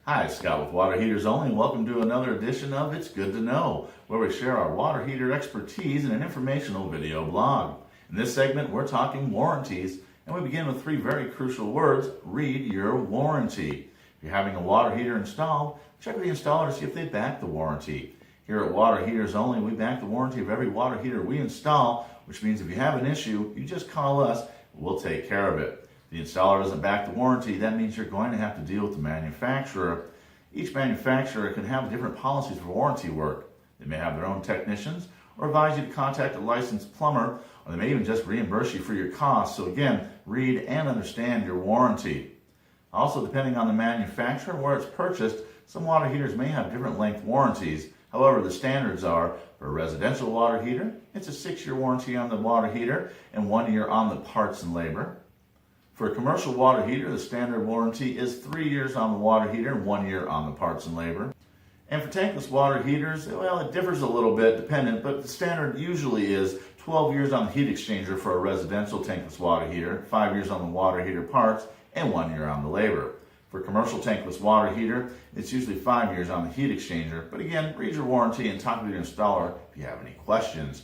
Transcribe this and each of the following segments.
Hi, Scott with Water Heaters Only. Welcome to another edition of It's Good to Know, where we share our water heater expertise in an informational video blog. In this segment, we're talking warranties, and we begin with three very crucial words. Read your warranty. If you're having a water heater installed, check with the installer to see if they back the warranty. Here at Water Heaters Only, we back the warranty of every water heater we install, which means if you have an issue, you just call us, and we'll take care of it. The installer doesn't back the warranty, that means you're going to have to deal with the manufacturer. Each manufacturer can have different policies for warranty work. They may have their own technicians or advise you to contact a licensed plumber, or they may even just reimburse you for your costs. So again, read and understand your warranty. Also, depending on the manufacturer and where it's purchased, some water heaters may have different length warranties. However, the standards are for a residential water heater, it's a 6-year warranty on the water heater and 1 year on the parts and labor. For a commercial water heater, the standard warranty is 3 years on the water heater and 1 year on the parts and labor. And for tankless water heaters, well, it differs a little bit dependent, but the standard usually is 12 years on the heat exchanger for a residential tankless water heater, 5 years on the water heater parts, and 1 year on the labor. For a commercial tankless water heater, it's usually 5 years on the heat exchanger. But again, read your warranty and talk with your installer if you have any questions.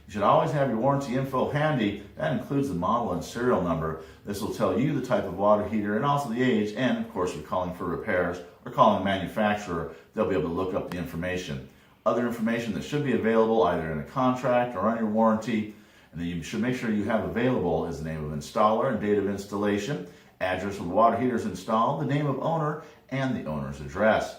You should always have your warranty info handy. That includes the model and serial number. This will tell you the type of water heater and also the age, and of course, if you're calling for repairs or calling the manufacturer, they'll be able to look up the information. Other information that should be available either in a contract or on your warranty, and then you should make sure you have available is the name of installer and date of installation, address where the water heater is installed, the name of owner, and the owner's address.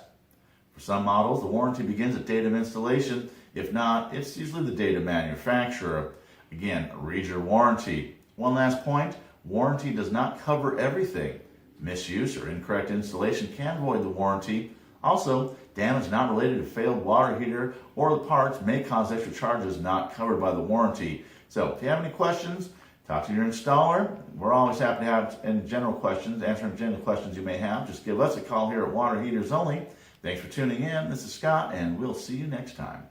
For some models, the warranty begins at date of installation. If not, it's usually the date of manufacturer. Again, read your warranty. One last point, warranty does not cover everything. Misuse or incorrect installation can void the warranty. Also, damage not related to failed water heater or the parts may cause extra charges not covered by the warranty. So if you have any questions, talk to your installer. We're always happy to have answering general questions you may have. Just give us a call here at Water Heaters Only. Thanks for tuning in. This is Scott, and we'll see you next time.